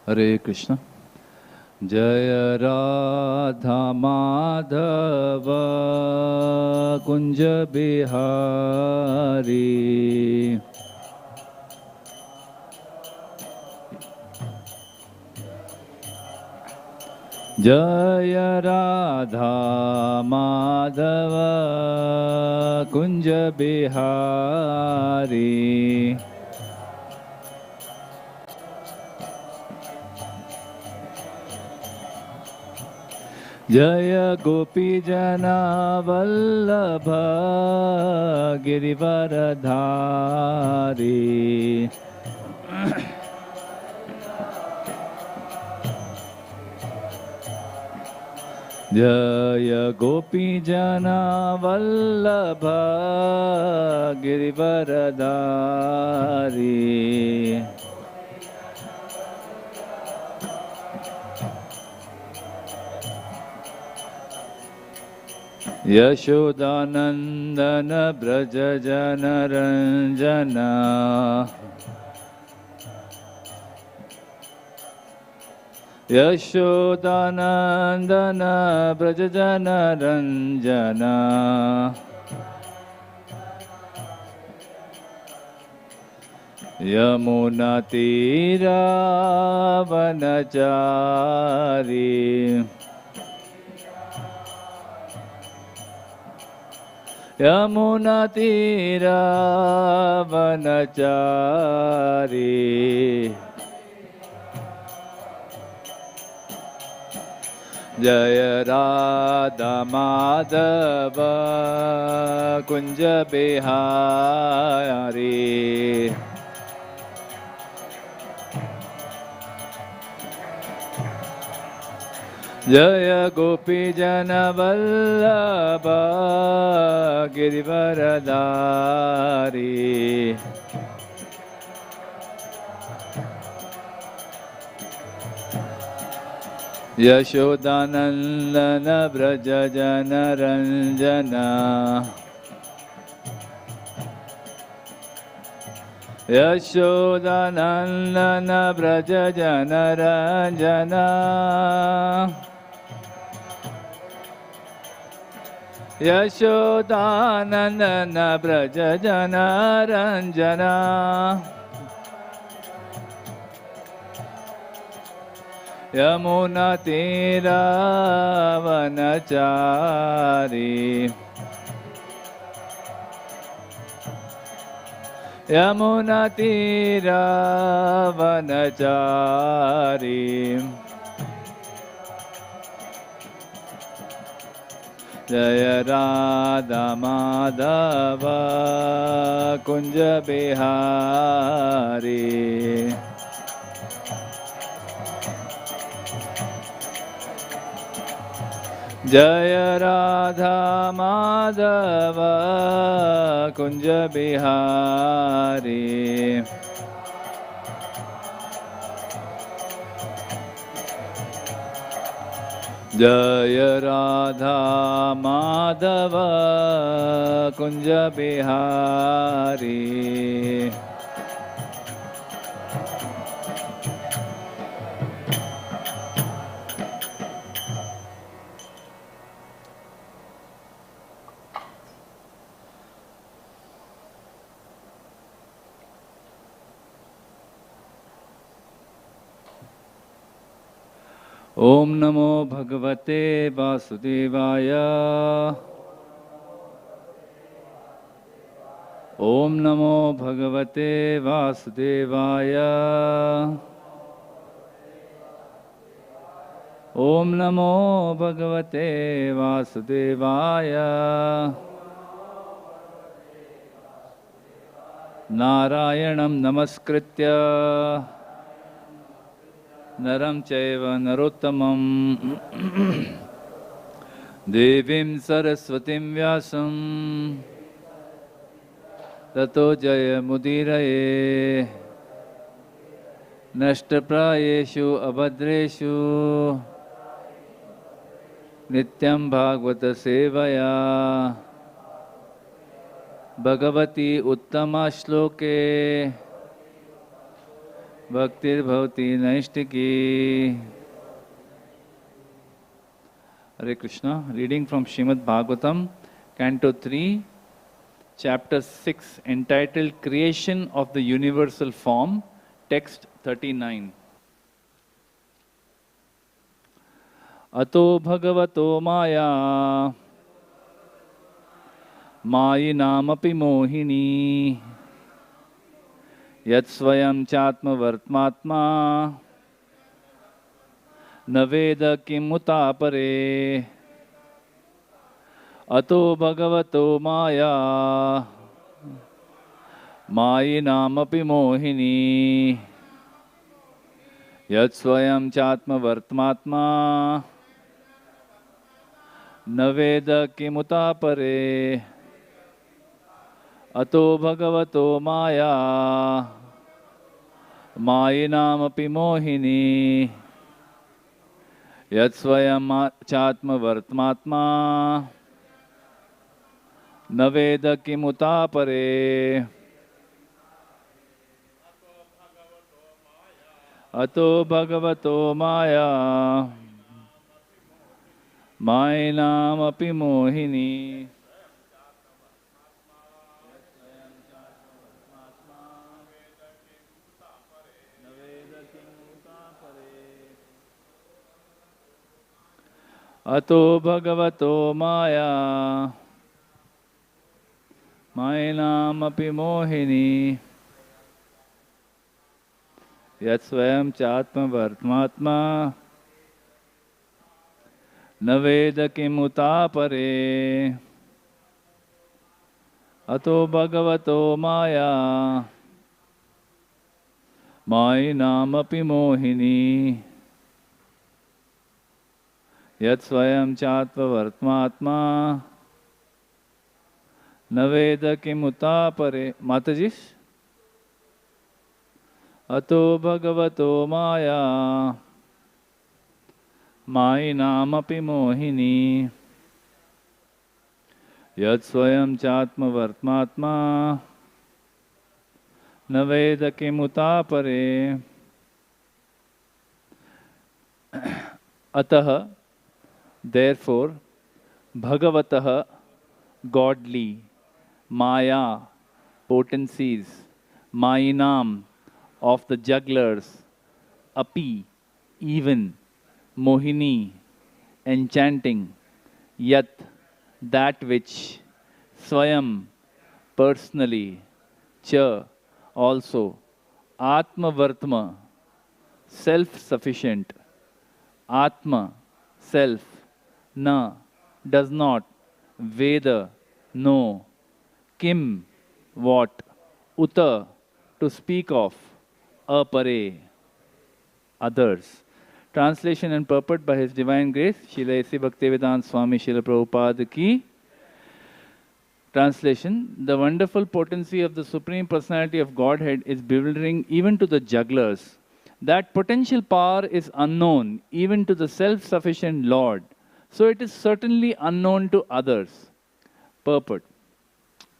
Hare Krishna. Jaya Radha Madhava Kunja Bihari. Jaya Radha Madhava Kunja Bihari. Jaya Gopi Jana Vallabha Girivaradhari. Jaya Gopi Jana Vallabha Girivaradhari. Yashodanandana Braja Jana Ranjana. Yashodanandana Braja Jana Ranjana. Yamuna Tira Vanachari. Yamuna Tira Vanachari. Jaya Radha Madhava Kunja Bihari. Jaya Gopi Jana Vallabha Girivaradhari. Yashodanandana Braja Jana Ranjana. Yashodanandana Braja Jana Ranjana. Yashodanandana Braja Jana Ranjana. Yamuna Tira Vanachari. Yamuna Tira Vanachari. Jaya Radha Madhava Kunja Bihari. Jaya Radha Madhava Kunja Bihari. Jaya Radha Madhava Kunja Bihari. Om Namo Bhagavate Vasudevaya. Om Namo Bhagavate Vasudevaya. Om Namo Bhagavate Vasudevaya. Narayanam Namaskritya Naram Chaiva Narottamam Devim Saraswatim Vyasam Tato Jaya Mudiraye Nashtaprayeshu Abhadreshu Nityam Bhagavata Sevaya Bhagavati Uttama Shloke Bhaktir Bhavati Naistiki. Hare Krishna. Reading from Srimad Bhagavatam, Canto 3, Chapter 6, entitled Creation of the Universal Form, Text 39. Ato Bhagavato Maya Mayinamapi Mohini Yat Swayam Chatma Vartmatma Naveda Kimuta Pare Ato Bhagavato Maya Mayinamapi Mohini Yat Swayam Chatma Vartmatma Naveda Kimuta Pare Ato Bhagavato Maya Mayinamapi Mohini Yat Swayam Chatma Vartmatma Naveda Kimuta Pare Ato Bhagavato Maya Mayinamapi Mohini Ato Bhagavato Maya Mayinamapi Mohini Yat Swayam Chatma Vartmatma Naveda Kimuta Pare Ato Bhagavato Maya Mayinamapi Mohini Yat Swayam Chatma Vartmatma Naveda Kimuta Pare. Mataji. Ato Bhagavato Maya Mayinamapi Mohini Yat Swayam Chatma Vartmatma Naveda Kimuta Pare Ataha, therefore, Bhagavataha, godly, Maya, potencies, Mayinam, of the jugglers, Api, even, Mohini, enchanting, Yat, that which, Swayam, personally, Cha, also, Atma Vartma, self-sufficient, Atma, self, Na, does not, Veda, no, Kim, what, Uta, to speak of, Apare, others. Translation and purport by His Divine Grace, Srila A.C. Bhaktivedanta Swami Srila Prabhupada Ki. Translation: the wonderful potency of the Supreme Personality of Godhead is bewildering even to the jugglers. That potential power is unknown even to the self-sufficient Lord. So it is certainly unknown to others. Purport: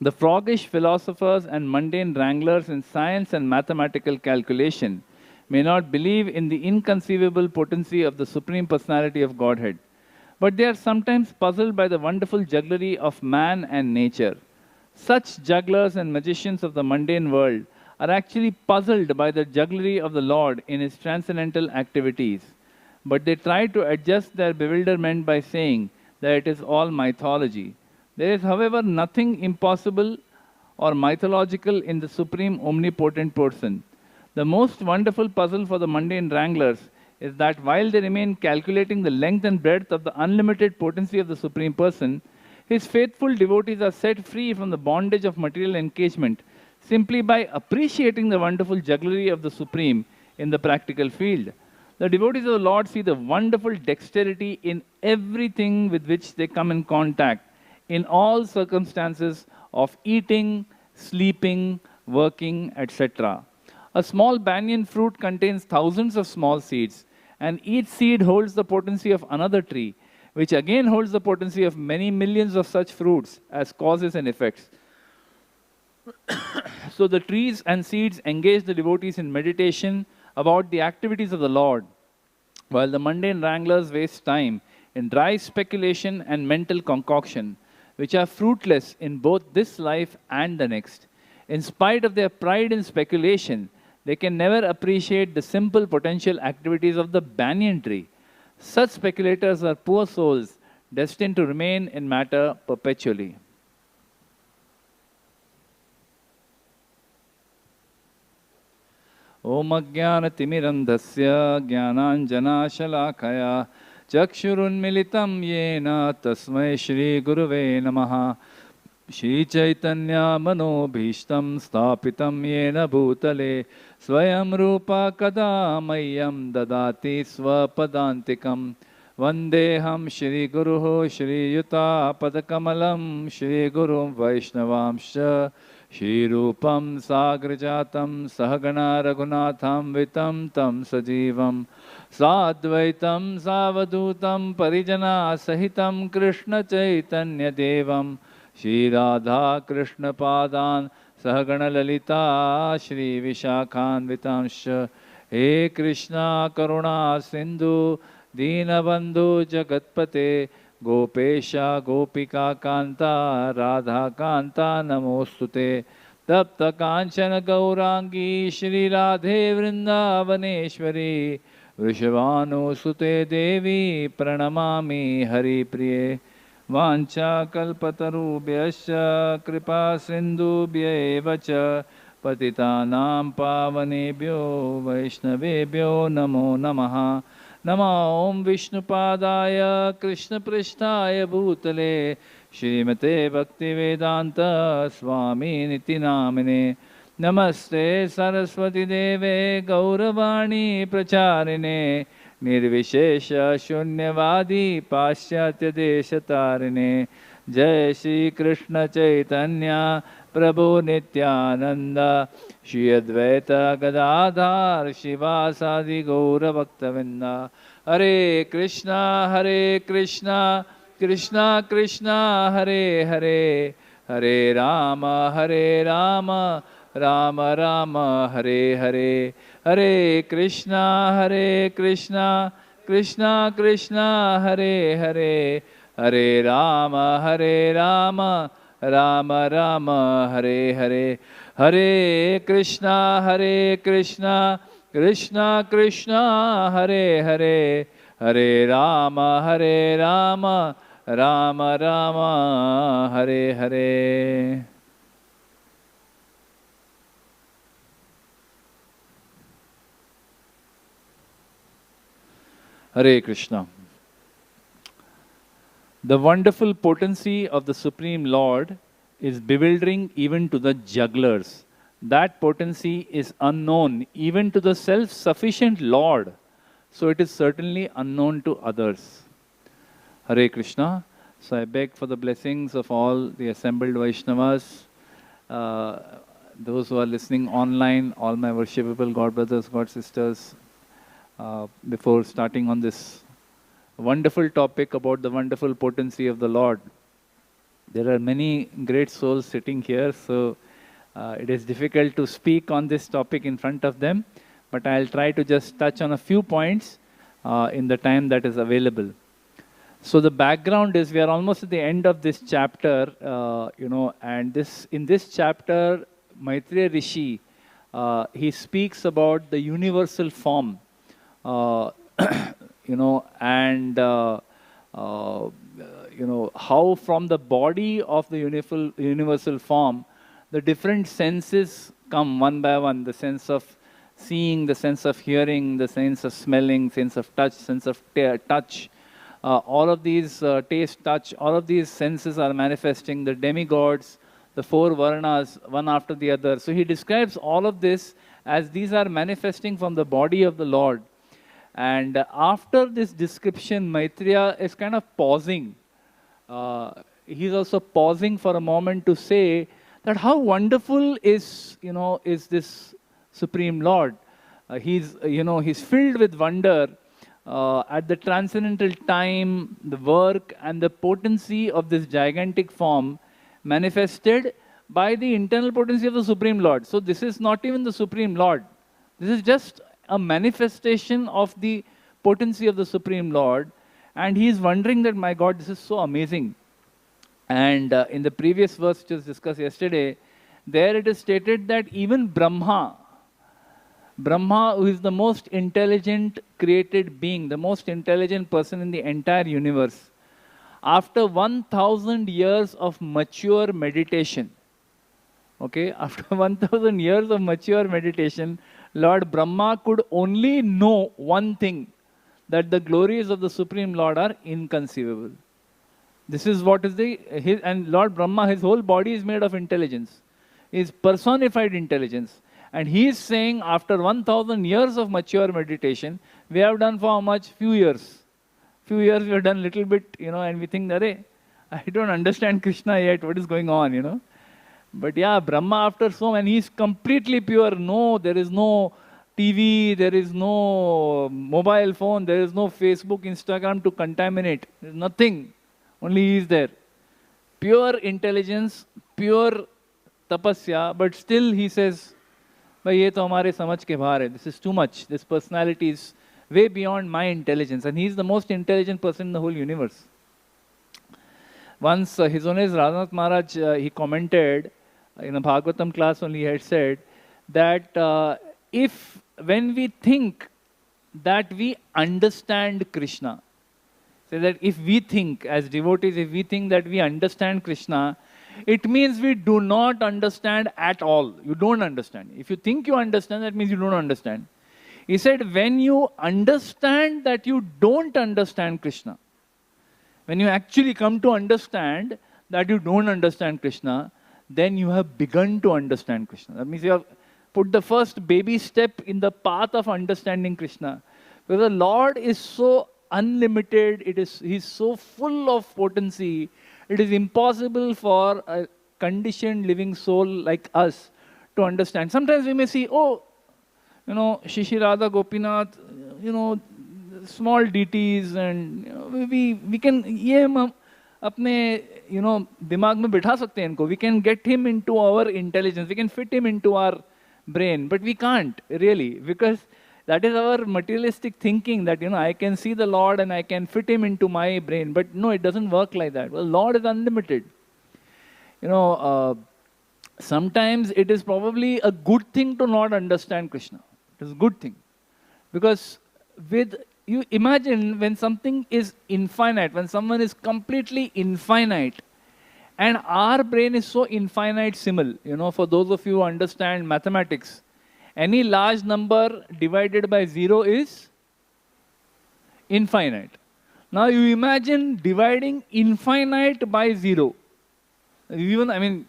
the froggish philosophers and mundane wranglers in science and mathematical calculation may not believe in the inconceivable potency of the Supreme Personality of Godhead, but they are sometimes puzzled by the wonderful jugglery of man and nature. Such jugglers and magicians of the mundane world are actually puzzled by the jugglery of the Lord in His transcendental activities. But they try to adjust their bewilderment by saying that it is all mythology. There is, however, nothing impossible or mythological in the Supreme Omnipotent Person. The most wonderful puzzle for the mundane wranglers is that while they remain calculating the length and breadth of the unlimited potency of the Supreme Person, His faithful devotees are set free from the bondage of material engagement simply by appreciating the wonderful jugglery of the Supreme in the practical field. The devotees of the Lord see the wonderful dexterity in everything with which they come in contact, in all circumstances of eating, sleeping, working, etc. A small banyan fruit contains thousands of small seeds, and each seed holds the potency of another tree, which again holds the potency of many millions of such fruits as causes and effects. So the trees and seeds engage the devotees in meditation, about the activities of the Lord, while the mundane wranglers waste time in dry speculation and mental concoction, which are fruitless in both this life and the next. In spite of their pride in speculation, they can never appreciate the simple potential activities of the banyan tree. Such speculators are poor souls destined to remain in matter perpetually. Om Ajnana-timirandhasya Jnananjana-shalakaya Chakshurunmilitam Yena Tasmai Shri Guruve Namaha Shri Chaitanya Manobhishtam Stapitam Yena Bhutale Swayam Rupa Kadamayyam Dadati Swapadantikam Vandeham Shri Guruho Shri Yuta Padakamalam Shri Guru Vaishnavamsha Shri Rupam Sagrajatam Sahagana Raghunatham Vitam Tam Sajivam Sadvaitam Savadutam Parijana Sahitam Krishna Chaitanya Devam Shri Radha Krishna Padan Sahagana Lalita Shri Vishakhan Vitamsha He Krishna Karuna Sindhu Dinabandhu Jagatpate Gopesha Gopika Kanta Radha Kanta Namostute Tapta Kanchana Gaurangi Shri Radhe Vrindavaneshwari Vrishavanu Sute Devi Pranamami Hari Priye Vancha Kalpatarubhyascha Kripa Sindhubhya Evacha Patitanam Pavanebhyo Vaishnavebhyo Namo Namaha Nama Om Vishnupadaya Krishna Prishtaya Bhutale Shrimate Bhaktivedanta Swami Niti Namine Namaste Saraswati Deve Gauravani Pracharine Nirvishesha Shunyavadi Paschatya Deshatarine Jai Shri Krishna Chaitanya Prabhu Nityananda Shri Advaita Gadadhar Shivasadi Gaura Bhaktavinda Hare Krishna Krishna Krishna Hare Hare Hare Rama Rama Rama Hare Hare Hare Krishna Krishna Krishna Hare Hare Hare Rama Rama Rama Hare Hare Hare Krishna Krishna Krishna Hare Hare Hare Rama Rama Rama Hare Hare. Hare Krishna. The wonderful potency of the Supreme Lord is bewildering even to the jugglers. That potency is unknown even to the self-sufficient Lord. So it is certainly unknown to others. Hare Krishna. So I beg for the blessings of all the assembled Vaishnavas, those who are listening online, all my worshipable God brothers, God sisters, before starting on this wonderful topic about the wonderful potency of the Lord. There are many great souls sitting here, so it is difficult to speak on this topic in front of them, but I'll try to just touch on a few points in the time that is available. So the background is we are almost at the end of this chapter, and in this chapter, Maitreya Rishi, he speaks about the universal form. And how from the body of the universal form, the different senses come one by one, the sense of seeing, the sense of hearing, the sense of smelling, sense of touch, sense of touch. All of these taste, touch, all of these senses are manifesting the demigods, the four varnas, one after the other. So he describes all of this as these are manifesting from the body of the Lord. And after this description, Maitreya is kind of pausing. He's also pausing for a moment to say that how wonderful is this Supreme Lord. He's filled with wonder at the transcendental time, the work and the potency of this gigantic form manifested by the internal potency of the Supreme Lord. So this is not even the Supreme Lord. This is just a manifestation of the potency of the Supreme Lord, and he is wondering that, my God, this is so amazing. And in the previous verse which was discussed yesterday, there it is stated that even Brahma, who is the most intelligent created being, the most intelligent person in the entire universe, after 1000 years of mature meditation, okay, after 1000 years of mature meditation, Lord Brahma could only know one thing, that the glories of the Supreme Lord are inconceivable. This is what is and Lord Brahma, his whole body is made of intelligence, is personified intelligence. And he is saying, after 1000 years of mature meditation, we have done for how much? Few years. Few years we have done little bit, and we think, I don't understand Krishna yet, what is going on, But yeah, Brahma after and he is completely pure. No, there is no TV, there is no mobile phone, there is no Facebook, Instagram to contaminate. There is nothing. Only he is there. Pure intelligence, pure tapasya, but still he says, "Bhai, ye to hamare samajh ke bahar hai. This is too much. This personality is way beyond my intelligence." And he is the most intelligent person in the whole universe. Once His Holiness Radhanath Maharaj, he commented, in a Bhagavatam class only, he had said that when we think that we understand Krishna, so that if we think, as devotees, if we think that we understand Krishna, it means we do not understand at all. You don't understand. If you think you understand, that means you don't understand. He said, when you understand that you don't understand Krishna, when you actually come to understand that you don't understand Krishna, then you have begun to understand Krishna. That means you have put the first baby step in the path of understanding Krishna. Because the Lord is so unlimited, He's so full of potency, it is impossible for a conditioned living soul like us to understand. Sometimes we may see, Shishi Radha Gopinath, small deities, and we can अपने दिमाग में बिठा सकते हैं इनको. We can get him into our intelligence, we can fit him into our brain, but we can't really, because that is our materialistic thinking, that I can see the Lord and I can fit him into my brain. But no, it doesn't work like that. Well, Lord is unlimited. Sometimes it is probably a good thing to not understand Krishna. It is a good thing, because you imagine when something is infinite, when someone is completely infinite, and our brain is so infinitesimal. For those of you who understand mathematics, any large number divided by 0 is infinite. Now you imagine dividing infinite by 0. Even,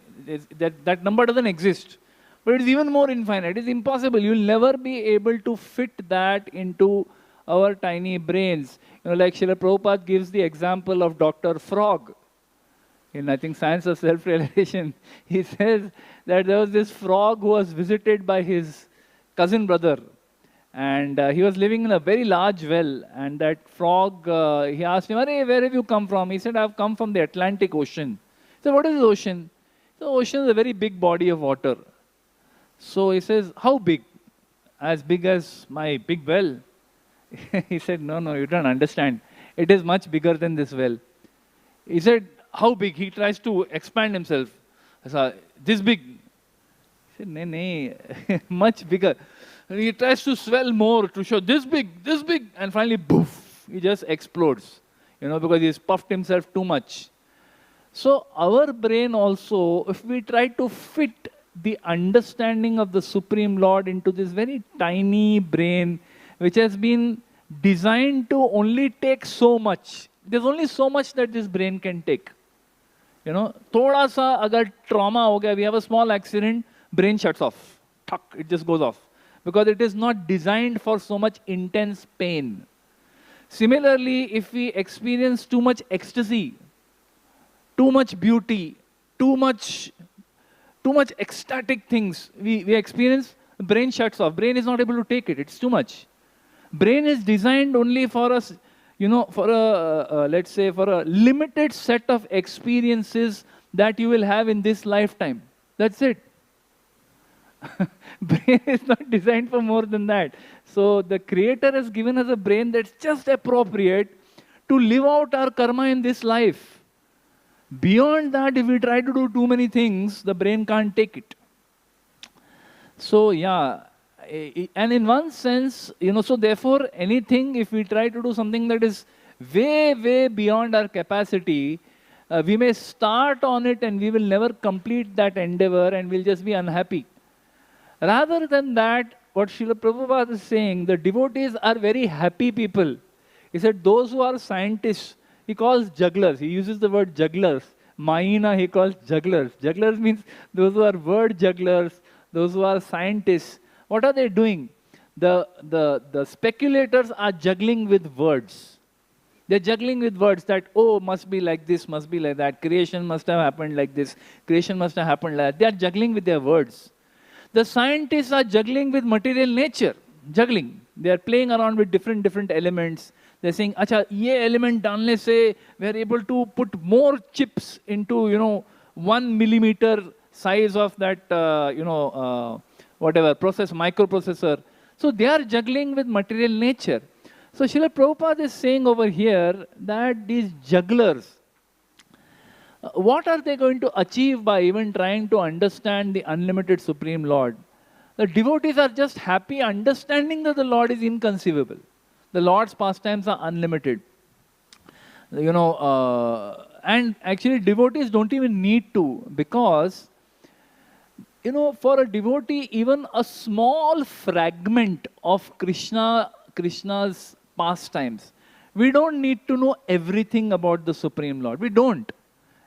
that number doesn't exist. But it's even more infinite. It's impossible. You'll never be able to fit that into our tiny brains. Like Srila Prabhupada gives the example of Dr. Frog. In, I think, Science of Self-Realization, he says that there was this frog who was visited by his cousin brother, and he was living in a very large well, and that frog, he asked him, where have you come from? He said, I've come from the Atlantic Ocean. He said, what is the ocean? The ocean is a very big body of water. So he says, how big? As big as my big well? He said, no, you don't understand. It is much bigger than this well. He said, how big? He tries to expand himself. I said, this big. He said, no, much bigger. And he tries to swell more to show this big, and finally, poof, he just explodes, because he's puffed himself too much. So our brain also, if we try to fit the understanding of the Supreme Lord into this very tiny brain, which has been designed to only take so much. There's only so much that this brain can take. Thoda sa agar trauma ho gaya, we have a small accident, brain shuts off. Tuck, it just goes off. Because it is not designed for so much intense pain. Similarly, if we experience too much ecstasy, too much beauty, too much ecstatic things, we experience, brain shuts off. Brain is not able to take it. It's too much. Brain is designed only for us, for a, let's say, for a limited set of experiences that you will have in this lifetime. That's it. Brain is not designed for more than that. So the Creator has given us a brain that's just appropriate to live out our karma in this life. Beyond that, if we try to do too many things, the brain can't take it. So yeah, and in one sense, so therefore anything, if we try to do something that is way, way beyond our capacity, we may start on it and we will never complete that endeavor and we'll just be unhappy. Rather than that, what Srila Prabhupada is saying, the devotees are very happy people. He said those who are scientists, he calls jugglers. He uses the word jugglers. Maina he calls jugglers. Jugglers means those who are word jugglers, those who are scientists. What are they doing? The speculators are juggling with words. They're juggling with words that, oh, must be like this, must be like that. Creation must have happened like this. Creation must have happened like that. They are juggling with their words. The scientists are juggling with material nature. Juggling. They are playing around with different elements. They're saying, acha, ye element डालने से we are able to put more chips into, 1 millimeter size of that, whatever, microprocessor. So they are juggling with material nature. So Srila Prabhupada is saying over here that these jugglers, what are they going to achieve by even trying to understand the unlimited Supreme Lord? The devotees are just happy understanding that the Lord is inconceivable. The Lord's pastimes are unlimited. And actually devotees don't even need to, because, for a devotee, even a small fragment of Krishna's pastimes, we don't need to know everything about the Supreme Lord. We don't.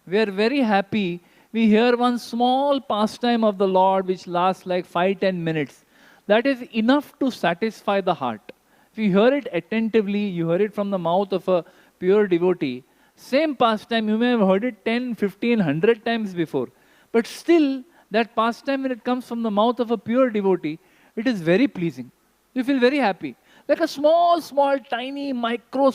We are very happy. We hear one small pastime of the Lord which lasts like 5-10 minutes. That is enough to satisfy the heart. If you hear it attentively, you hear it from the mouth of a pure devotee, same pastime, you may have heard it 10, 15, 100 times before. But still, that pastime, when it comes from the mouth of a pure devotee, it is very pleasing. You feel very happy. Like a small, tiny, micro,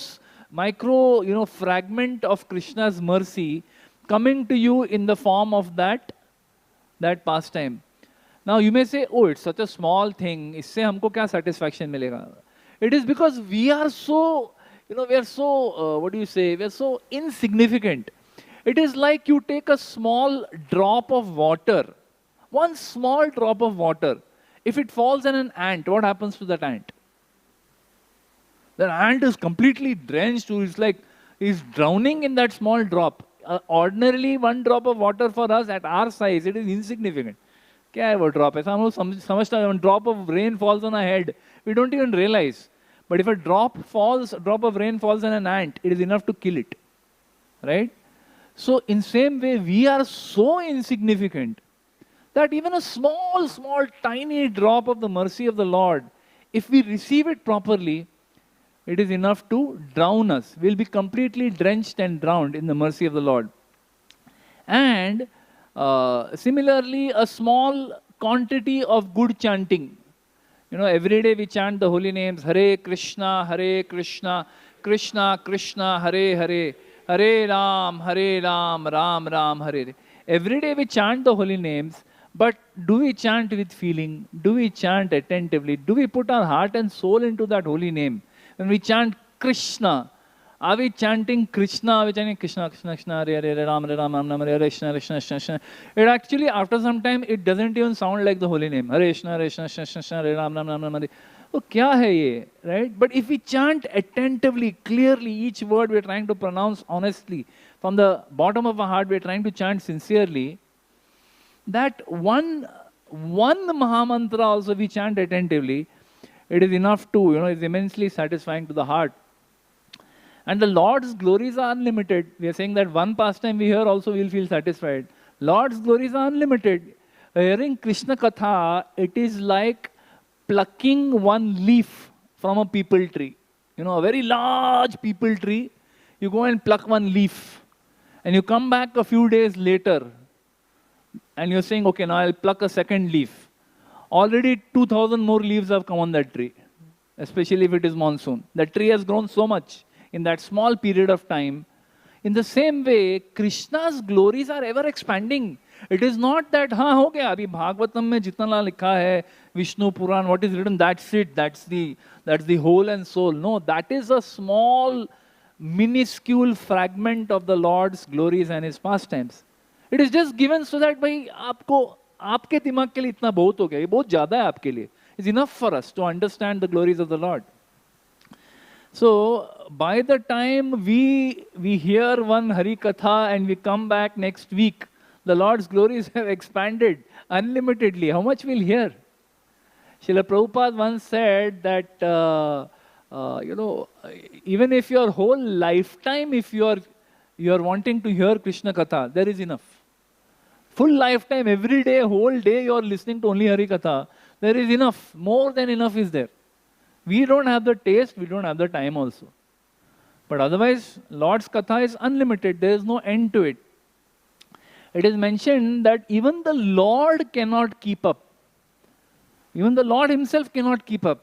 fragment of Krishna's mercy coming to you in the form of that pastime. Now you may say, oh, it's such a small thing, isse humko kya satisfaction milega? It is because we are so, we are so insignificant. It is like you take a small drop of water, one small drop of water. If it falls on an ant, what happens to that ant? The ant is completely drenched, it's like he's drowning in that small drop. Ordinarily, one drop of water for us at our size, it is insignificant. क्या है वो drop? ऐसा हम लोग समझते हैं, when drop of rain falls on our head, we don't even realize. But if a drop of rain falls on an ant, it is enough to kill it. Right? So in same way, we are so insignificant that even a small, tiny drop of the mercy of the Lord, if we receive it properly, it is enough to drown us. We'll be completely drenched and drowned in the mercy of the Lord. And similarly, a small quantity of good chanting. Every day we chant the holy names, Hare Krishna, Krishna Krishna, Hare Hare, Hare Ram, Ram Ram, Hare Hare. Every day we chant the holy names, but do we chant with feeling? Do we chant attentively? Do we put our heart and soul into that holy name? When we chant Krishna, are we chanting Krishna? Are we chanting Krishna, Krishna, Krishna, Hare Hare, Ram, Ram, Ram, Hare Krishna, Krishna, Krishna? It actually, after some time, it doesn't even sound like the holy name. Hare Krishna, Krishna, Krishna, Hare Ram, Ram, Ram, Hare. Oh, kya hai ye? Right? But if we chant attentively, clearly, each word we're trying to pronounce honestly, from the bottom of our heart, we're trying to chant sincerely, that one Mahamantra also we chant attentively, it is enough to, it's immensely satisfying to the heart. And the Lord's glories are unlimited. We are saying that one pastime we hear also we will feel satisfied. Lord's glories are unlimited. Hearing Krishna Katha, it is like plucking one leaf from a peepal tree. A very large peepal tree. You go and pluck one leaf. And you come back a few days later. And you're saying, okay, now I'll pluck a second leaf. Already 2,000 more leaves have come on that tree. Especially if it is monsoon. That tree has grown so much in that small period of time. In the same way, Krishna's glories are ever expanding. It is not that, हाँ हो गया अभी भागवतम में जितना लिखा है, Vishnu Puran, what is written, that's it, that's the whole and soul. No, that is a small, minuscule fragment of the Lord's glories and His pastimes. It is just given so that भाई आपको आपके दिमाग के लिए इतना बहुत हो गया, ये बहुत ज़्यादा है आपके लिए. It's enough for us to understand the glories of the Lord. So, by the time we hear one Hari Katha and we come back next week, the Lord's glories have expanded unlimitedly. How much we'll hear? Srila Prabhupada once said that, even if your whole lifetime, if you are wanting to hear Krishna Katha, there is enough. Full lifetime, every day, whole day, you are listening to only Hari Katha, there is enough. More than enough is there. We don't have the taste, we don't have the time also. But otherwise, Lord's Katha is unlimited. There is no end to it. It is mentioned that even the Lord cannot keep up. Even the Lord Himself cannot keep up.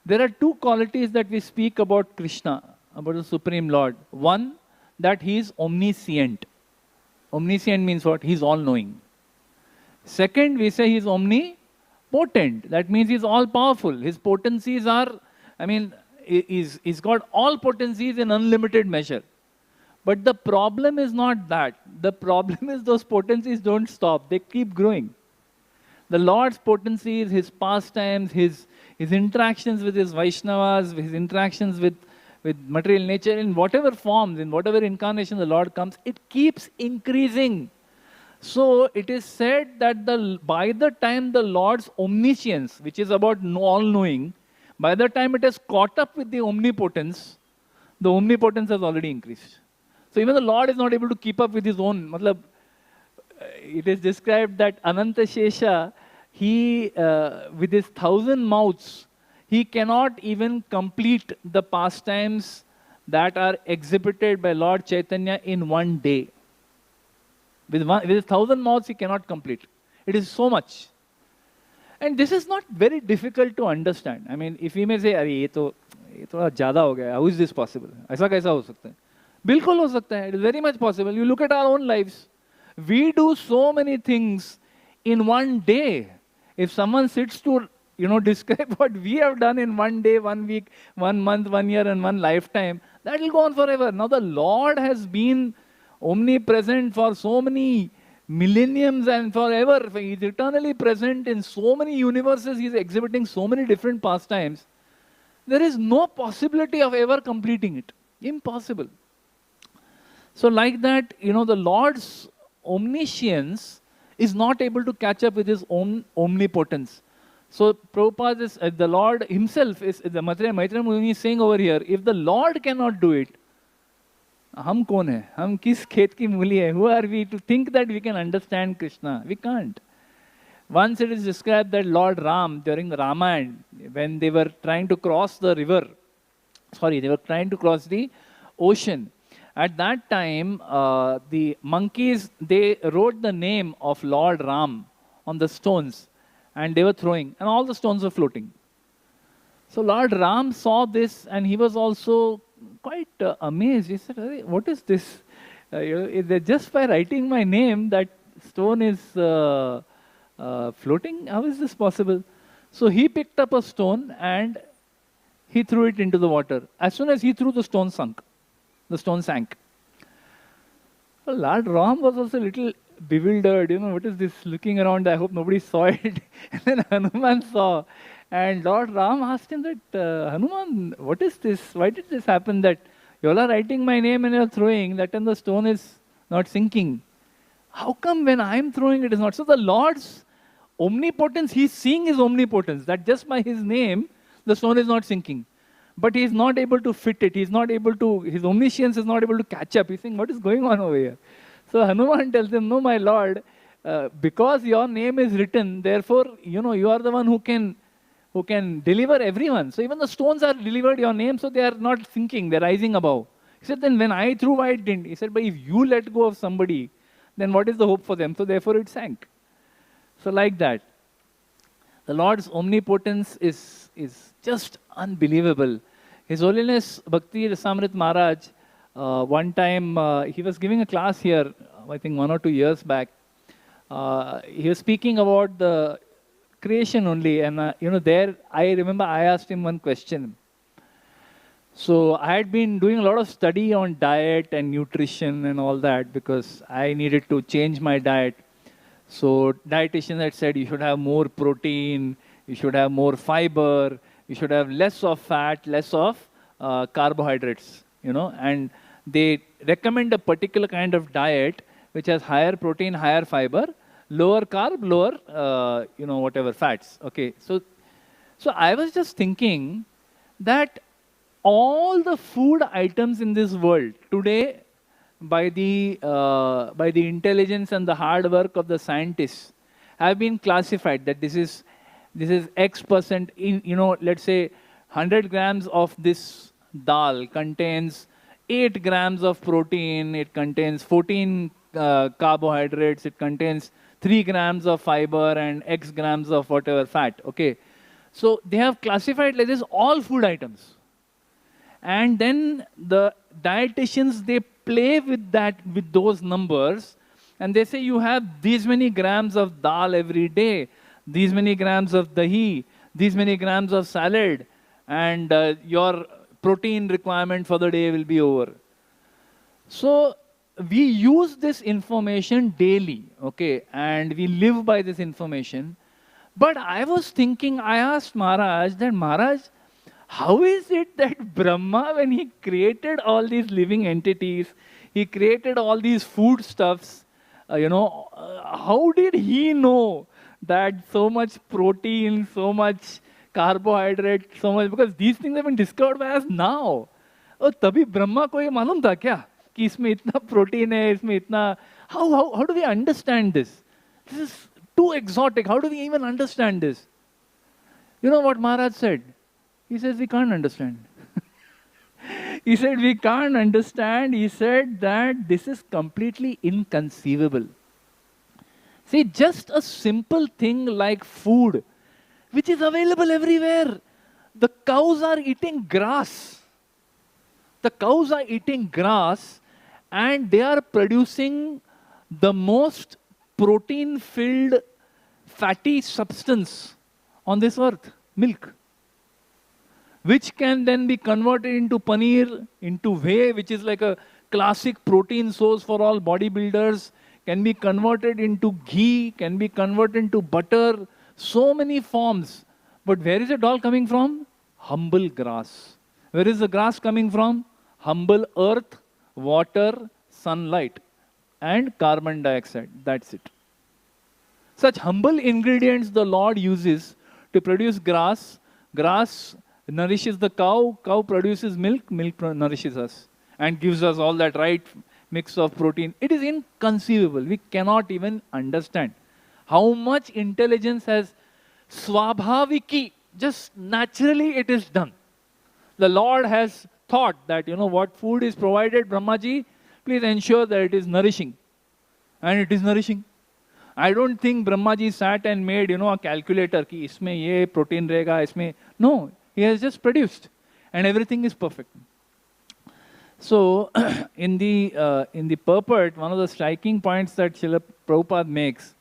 There are two qualities that we speak about Krishna, about the Supreme Lord. One, that He is omniscient. Omniscient means what? He is all-knowing. Second, we say He is omnipotent. That means He is all-powerful. His potencies are, He's got all potencies in unlimited measure. But the problem is not that. The problem is those potencies don't stop. They keep growing. The Lord's potencies, His pastimes, His interactions with His Vaishnavas, His interactions with material nature, in whatever forms, in whatever incarnation the Lord comes, it keeps increasing. So it is said that by the time the Lord's omniscience, which is about all-knowing, by the time it has caught up with the omnipotence has already increased. So even the Lord is not able to keep up with His own. It is described that Ananta Shesha, he, with his 1,000 mouths, he cannot even complete the pastimes that are exhibited by Lord Chaitanya in one day. With his 1,000 mouths, he cannot complete. It is so much. And this is not very difficult to understand. If we may say, "Arey, ये तो थोड़ा ज़्यादा हो गया. How is this possible? ऐसा कैसा हो सकता है?" बिल्कुल हो सकता है. It is very much possible. You look at our own lives. We do so many things in one day. If someone sits to describe what we have done in one day, 1 week, 1 month, 1 year, and 1 lifetime, that will go on forever. Now the Lord has been omnipresent for so many millenniums and forever. He is eternally present in so many universes. He is exhibiting so many different pastimes. There is no possibility of ever completing it. Impossible. So like that, the Lord's omniscience is not able to catch up with His own omnipotence. So Prabhupada is, the Lord Himself is, the Maitreya Muni is saying over here, if the Lord cannot do it, हम कौन है? हम किस खेत की मूली है? Who are we to think that we can understand Krishna? We can't. Once it is described that Lord Ram, during the Ramayana, when they were trying to cross the river, they were trying to cross the ocean. At that time, the monkeys, they wrote the name of Lord Ram on the stones and they were throwing, and all the stones were floating. So Lord Ram saw this and he was also quite amazed. He said, "What is this? Just by writing my name, that stone is floating? How is this possible?" So he picked up a stone and he threw it into the water. As soon as he threw, the stone sunk. The stone sank. So Lord Ram was also a little bewildered. What is this? Looking around, I hope nobody saw it. And then Hanuman saw. And Lord Ram asked him that, "Hanuman, what is this? Why did this happen that you all are writing my name and you are throwing, that and the stone is not sinking? How come when I am throwing it is not?" So the Lord's omnipotence, He is seeing His omnipotence, that just by His name, the stone is not sinking. But He is not able to fit it. He is not able to, His omniscience is not able to catch up. He's saying, "What is going on over here?" So Hanuman tells him, "No, my Lord, because your name is written, therefore, you are the one who can deliver everyone. So even the stones are delivered your name, so they are not sinking, they are rising above." He said, "Then when I threw, why it didn't?" He said, "But if you let go of somebody, then what is the hope for them?" So therefore it sank. So like that, the Lord's omnipotence is just unbelievable. His Holiness Bhakti Rasamrit Maharaj, One time he was giving a class here, I think 1 or 2 years back. He was speaking about the creation only, and there I remember I asked him one question. So I had been doing a lot of study on diet and nutrition and all that because I needed to change my diet. So dietitians had said you should have more protein, you should have more fiber, you should have less of fat, less of carbohydrates, and they recommend a particular kind of diet which has higher protein, higher fiber, lower carb, lower, whatever fats. Okay, so I was just thinking that all the food items in this world today, by the intelligence and the hard work of the scientists, have been classified that this is X%. In let's say 100 grams of this dal contains 8 grams of protein. It contains 14 carbohydrates. It contains 3 grams of fiber and X grams of whatever fat. Okay, so they have classified like this all food items. And then the dietitians, they play with those numbers, and they say you have these many grams of dal every day, these many grams of dahi, these many grams of salad, and your protein requirement for the day will be over. So we use this information daily, okay, and we live by this information. But I was thinking, I asked Maharaj that, Maharaj, how is it that Brahma, when he created all these living entities, he created all these food stuffs, how did he know that so much protein, so much carbohydrate, so much, because these things have been discovered by us now. और तभी ब्रह्मा को ये मालूम था क्या कि इसमें इतना प्रोटीन है, इसमें इतना, how do we understand this? This is too exotic. How do we even understand this? You know what Maharaj said? He says, we can't understand. He said, we can't understand. He said that this is completely inconceivable. See, just a simple thing like food, which is available everywhere. The cows are eating grass. The cows are eating grass, and they are producing the most protein-filled fatty substance on this earth, milk, which can then be converted into paneer, into whey, which is like a classic protein source for all bodybuilders, can be converted into ghee, can be converted into butter, so many forms. But where is it all coming from? Humble grass. Where is the grass coming from? Humble earth, water, sunlight, and carbon dioxide. That's it. Such humble ingredients the Lord uses to produce grass. Grass nourishes the cow, cow produces milk, milk nourishes us and gives us all that right mix of protein. It is inconceivable. We cannot even understand how much intelligence has swabhaviki, just naturally it is done. The Lord has thought that, what food is provided, Brahmaji, please ensure that it is nourishing. And it is nourishing. I don't think Brahmaji sat and made, a calculator ki isme ye protein rahega, isme. No, he has just produced, and everything is perfect. So, in the purport, one of the striking points that Srila Prabhupada makes,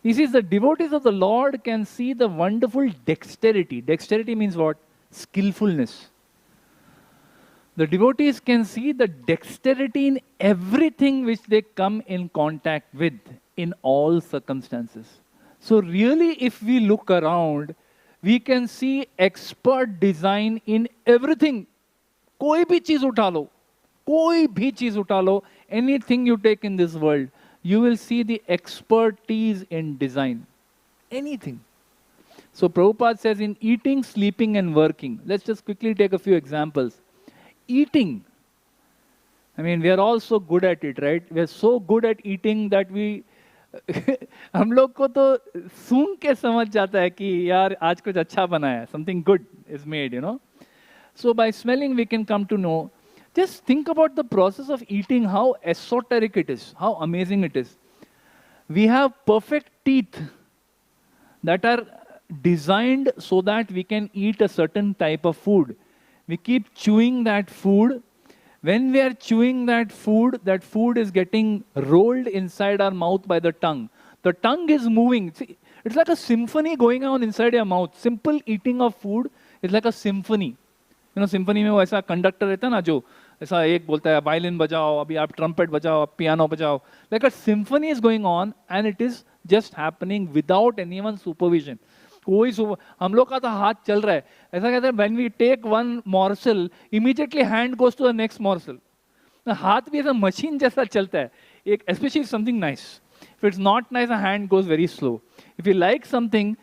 he says the devotees of the Lord can see the wonderful dexterity. Dexterity means what? Skillfulness. The devotees can see the dexterity in everything which they come in contact with in all circumstances. So really, if we look around, we can see expert design in everything. कोई भी चीज उठा लो, कोई भी चीज उठा लो, anything you take in this world, you will see the expertise in design. Anything. So Prabhupada says in eating, sleeping and working. Let's just quickly take a few examples. Eating. I mean, we are all so good at it, right? We are so good at eating that we हम लोग को तो सूंघ के समझ जाता है कि यार आज कुछ अच्छा बना है, something good is made, So by smelling we can come to know. Just think about the process of eating, how esoteric it is, how amazing it is. We have perfect teeth that are designed so that we can eat a certain type of food. We keep chewing that food, When we are chewing that food is getting rolled inside our mouth by the tongue. The tongue is moving. See, it's like a symphony going on inside your mouth. Simple eating of food is like a symphony. You know, symphony में वो ऐसा conductor रहता है ना जो ऐसा एक बोलता है violin बजाओ, अभी आप trumpet बजाओ, आप piano बजाओ. Like a symphony is going on and it is just happening without anyone's supervision. कोई हम लोग का तो हाथ चल रहा है. ऐसा कहते हैं when we take one morsel, immediately hand goes to the next morsel. हाथ भी ऐसा मशीन जैसा चलता है. एक especially something nice. If it's not nice, a hand goes very slow. If you like something,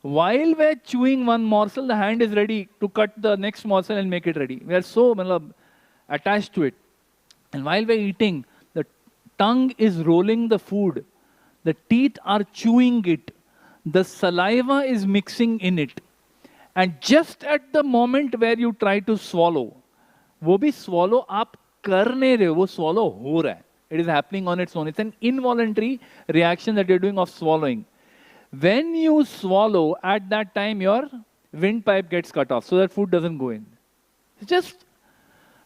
while we're chewing one morsel, the hand is ready to cut the next morsel and make it ready. We are so attached to it. And while we're eating, the tongue is rolling the food. The teeth are chewing it. The saliva is mixing in it. And just at the moment where you try to swallow, वो भी swallow आप कर नहीं रहे हो, वो swallow हो रहा है. It is happening on its own. It's an involuntary reaction that you're doing of swallowing. When you swallow, at that time your windpipe gets cut off so that food doesn't go in. It's just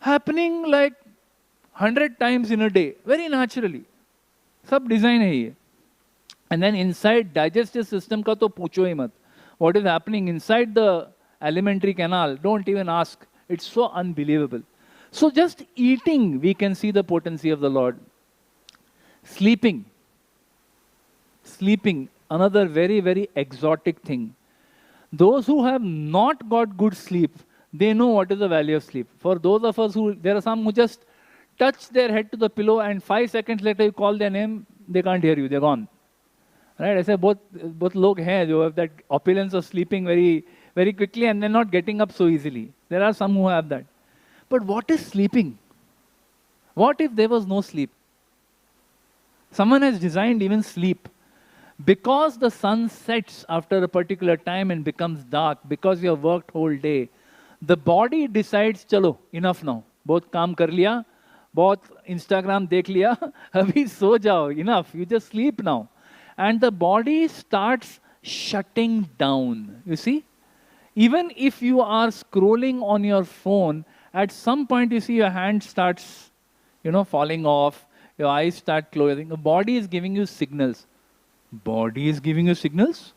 happening like 100 times in a day, very naturally. सब design है ये. And then inside digestive system का तो पूछो ही मत. What is happening inside the alimentary canal? Don't even ask. It's so unbelievable. So just eating, we can see the potency of the Lord. Sleeping. Sleeping, another very, very exotic thing. Those who have not got good sleep, they know what is the value of sleep. For those of us there are some who just touch their head to the pillow and 5 seconds later you call their name, they can't hear you, they're gone. Right? I say both log hain who have that opulence of sleeping very, very quickly and they're not getting up so easily. There are some who have that. But what is sleeping? What if there was no sleep? Someone has designed even sleep. Because the sun sets after a particular time and becomes dark, because you have worked whole day, the body decides, chalo, enough now. बहुत काम कर लिया, बहुत Instagram देख लिया, अभी सो जाओ, enough. You just sleep now. And the body starts shutting down. You see? Even if you are scrolling on your phone, at some point you see your hand starts, falling off, your eyes start closing. The body is giving you signals. Body is giving you signals?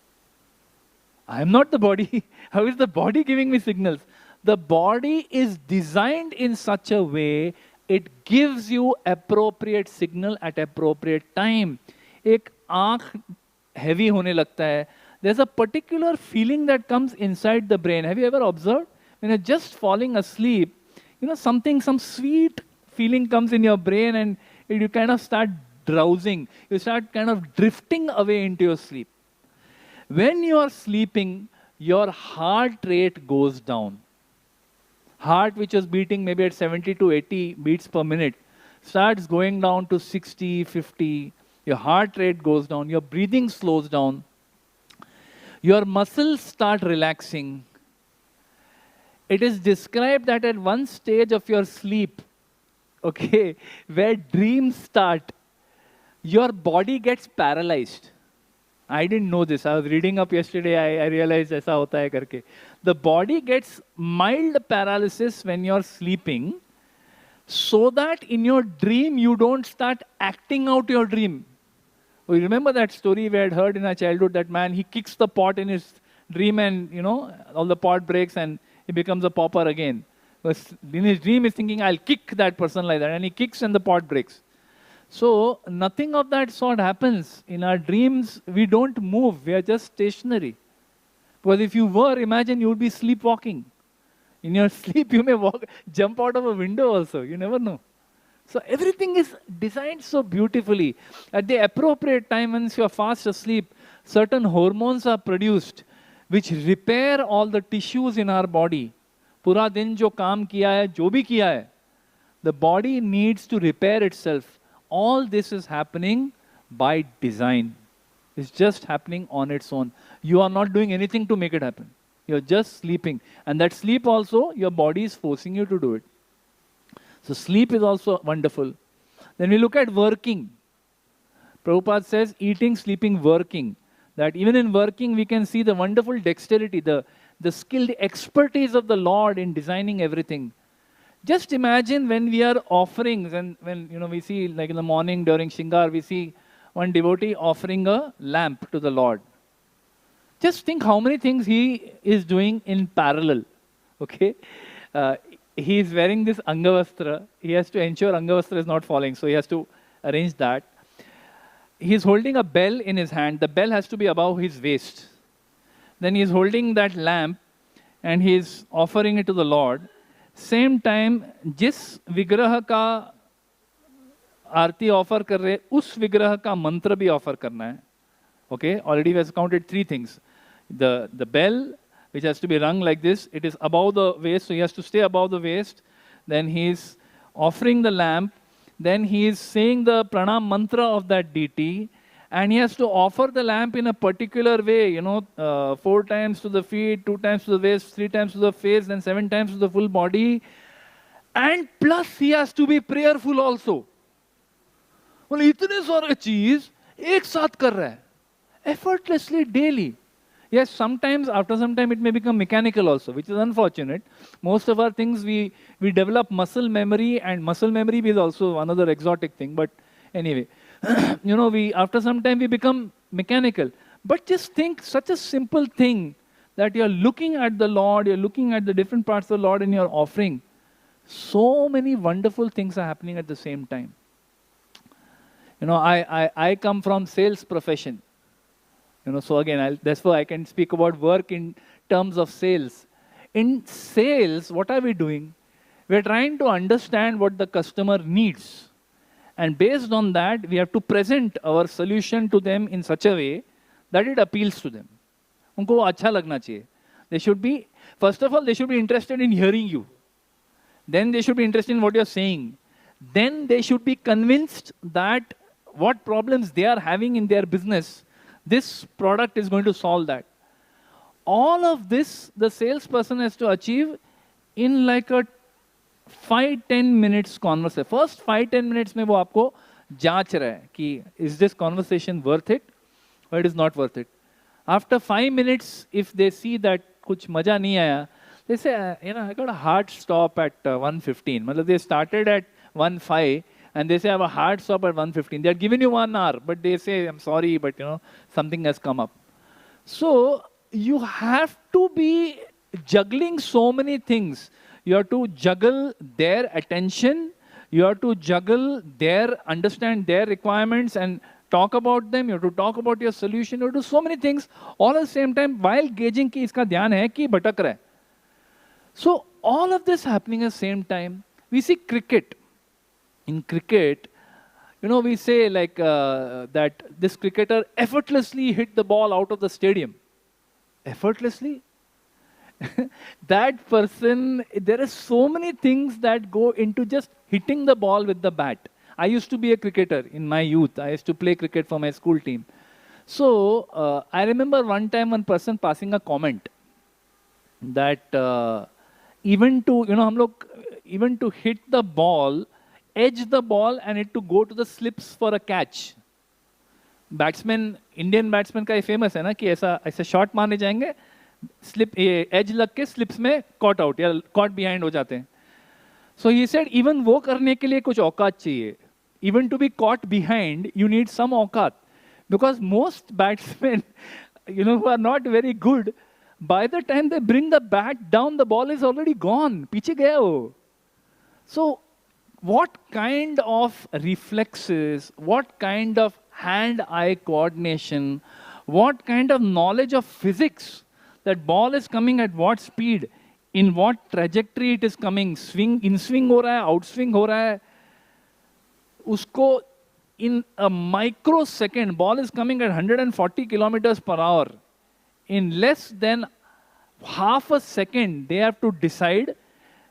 I am not the body. How is the body giving me signals? The body is designed in such a way, it gives you appropriate signal at appropriate time. एक आँख heavy होने लगता है. There's a particular feeling that comes inside the brain. Have you ever observed? When you're just falling asleep, some sweet feeling comes in your brain and you kind of start drowsing. You start kind of drifting away into your sleep. When you are sleeping, your heart rate goes down. Heart, which was beating maybe at 70 to 80 beats per minute, starts going down to 60, 50. Your heart rate goes down. Your breathing slows down. Your muscles start relaxing. It is described that at one stage of your sleep, where dreams start, your body gets paralyzed. I didn't know this. I was reading up yesterday. I realized aisa hota hai karke. The body gets mild paralysis when you're sleeping, so that in your dream you don't start acting out your dream. We remember that story we had heard in our childhood, that man, he kicks the pot in his dream and, all the pot breaks and he becomes a pauper again. In his dream he's thinking, I'll kick that person like that, and he kicks and the pot breaks. So nothing of that sort happens. In our dreams, we don't move. We are just stationary. Because if you were, imagine you would be sleepwalking. In your sleep, you may jump out of a window also. You never know. So everything is designed so beautifully. At the appropriate time, once you are fast asleep, certain hormones are produced which repair all the tissues in our body. पूरा दिन जो काम किया है, जो भी किया है, the body needs to repair itself. All this is happening by design. It's just happening on its own. You are not doing anything to make it happen. You're just sleeping. And that sleep also, your body is forcing you to do it. So sleep is also wonderful. Then we look at working. Prabhupada says, eating, sleeping, working. That even in working, we can see the wonderful dexterity, the skill, the expertise of the Lord in designing everything. Just imagine when we are offerings, and when we see, like in the morning during Shingar, we see one devotee offering a lamp to the Lord. Just think how many things he is doing in parallel. Okay, he is wearing this Angavastra. He has to ensure Angavastra is not falling, so he has to arrange that. He is holding a bell in his hand. The bell has to be above his waist. Then he is holding that lamp and he is offering it to the Lord. Same time, जिस विग्रह का आरती offer कर रहे, उस विग्रह का मंत्र भी ऑफर करना है. Okay, already we have counted 3 things. The bell, which has to be rung like this, it is above the waist, so he has to stay above the waist. Then he is offering the lamp. Then he is saying the pranam mantra of that deity, and he has to offer the lamp in a particular way, 4 times to the feet, 2 times to the waist, 3 times to the face, then 7 times to the full body. And plus he has to be prayerful also. Well, इतने सारे चीज एक साथ कर रहा है, effortlessly, daily. Yes, sometimes, after some time, it may become mechanical also, which is unfortunate. Most of our things, we develop muscle memory, and muscle memory is also another exotic thing. But anyway, after some time, we become mechanical. But just think, such a simple thing, that you're looking at the Lord, you're looking at the different parts of the Lord, and you're offering. So many wonderful things are happening at the same time. I come from sales profession. So again, that's why I can speak about work in terms of sales. In sales, what are we doing? We're trying to understand what the customer needs. And based on that, we have to present our solution to them in such a way that it appeals to them. उनको वो अच्छा लगना चाहिए. They should be, first of all, they should be interested in hearing you. Then they should be interested in what you're saying. Then they should be convinced that what problems they are having in their business, this product is going to solve that. All of this, the salesperson has to achieve in like a 5-10 minutes conversation. First 5-10 minutes में वो आपको जांच रहा है कि is this conversation worth it or it is not worth it. After 5 minutes, if they see that कुछ मजा नहीं आया, they say, I got a hard stop at 1:15. मतलब they started at 1:05. And they say, I have a hard stop at 1:15. They are giving you 1 hour, but they say, I'm sorry, but something has come up. So you have to be juggling so many things. You have to juggle their attention. You have to juggle understand their requirements and talk about them. You have to talk about your solution. You have to do so many things all at the same time while gauging कि इसका ध्यान है कि भटक रहा है. So all of this happening at the same time. We see cricket. In cricket, we say like that this cricketer effortlessly hit the ball out of the stadium. Effortlessly? That person, there are so many things that go into just hitting the ball with the bat. I used to be a cricketer in my youth. I used to play cricket for my school team. So I remember one time one person passing a comment that even to hit the ball, edge the ball and it to go to the slips for a catch. Batsman, Indian batsman का ये famous है ना कि ऐसा shot मारने जाएंगे, slip edge लग के slips में caught out या caught behind हो जाते हैं. So he said even वो करने के लिए कुछ औकात चाहिए. Even to be caught behind, you need some औकात, because most batsmen, who are not very good, by the time they bring the bat down, the ball is already gone. पीछे गया वो. So what kind of reflexes, what kind of hand-eye coordination, what kind of knowledge of physics, that ball is coming at what speed, in what trajectory it is coming, in swing हो रहा है, out swing हो रहा है, उसको in a microsecond, ball is coming at 140 kilometers per hour. In less than half a second, they have to decide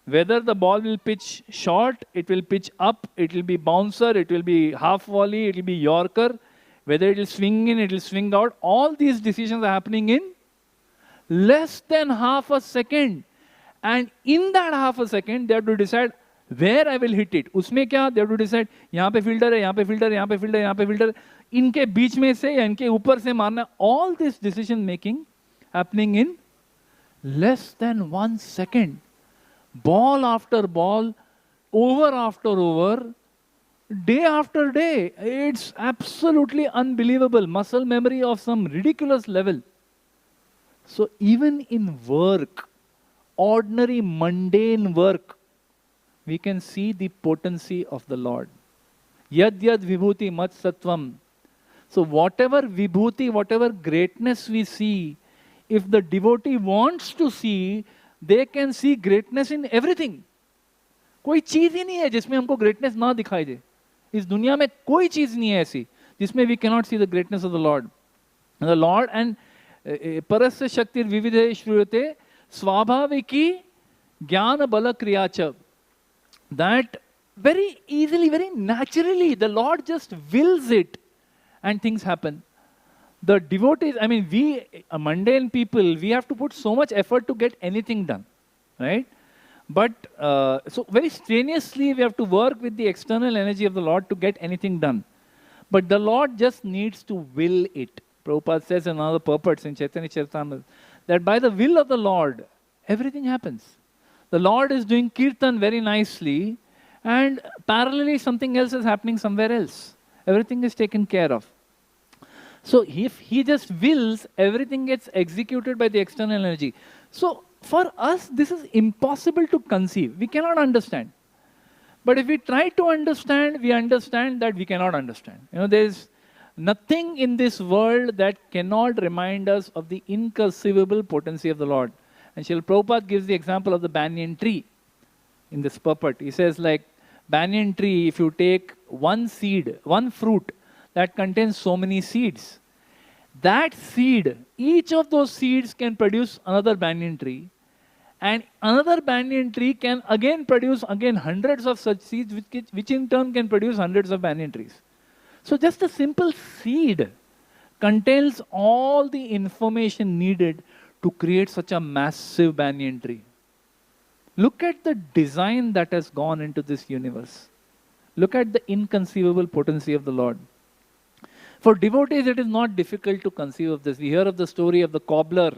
whether the ball will pitch short, it will pitch up, it will be bouncer, it will be half volley, it will be yorker, whether it will swing in, it will swing out. All these decisions are happening in less than half a second. And in that half a second, they have to decide where I will hit it. उसमें क्या? They have to decide, यहाँ पे fielder है, यहाँ पे fielder, यहाँ पे fielder, यहाँ पे fielder, इनके बीच में से या इनके ऊपर से मारना. All this decision making happening in less than 1 second. ball after ball, over after over, day after day. It's absolutely unbelievable. Muscle memory of some ridiculous level. So even in work, ordinary mundane work, we can see the potency of the Lord. Yad yad vibhuti mat sattvam. So whatever vibhuti, whatever greatness we see, if the devotee wants to see, they can see greatness in everything. कोई चीज ही नहीं है जिसमें हमको greatness ना दिखाई दे. इस दुनिया में कोई चीज नहीं है ऐसी जिसमें we cannot see the greatness of the Lord. And the Lord and परस्य शक्ति विविधे श्रूयते स्वाभाविकी ज्ञान बल क्रियाच. That very easily, very naturally, the Lord just wills it and things happen. The devotees, I mean, we mundane people, we have to put so much effort to get anything done, right? But so very strenuously we have to work with the external energy of the Lord to get anything done. But the Lord just needs to will it. Prabhupada says in another purports in Chaitanya Charitamrita that by the will of the Lord, everything happens. The Lord is doing kirtan very nicely, and parallelly something else is happening somewhere else. Everything is taken care of. So if He just wills, everything gets executed by the external energy. So for us, this is impossible to conceive. We cannot understand. But if we try to understand, we understand that we cannot understand. You know, there is nothing in this world that cannot remind us of the inconceivable potency of the Lord. And Srila Prabhupada gives the example of the banyan tree in this purport. He says, like, banyan tree, if you take one seed, one fruit that contains so many seeds, that seed, each of those seeds can produce another banyan tree, and another banyan tree can again produce again hundreds of such seeds, which in turn can produce hundreds of banyan trees. So just a simple seed contains all the information needed to create such a massive banyan tree. Look at the design that has gone into this universe. Look at the inconceivable potency of the Lord. For devotees, it is not difficult to conceive of this. We hear of the story of the cobbler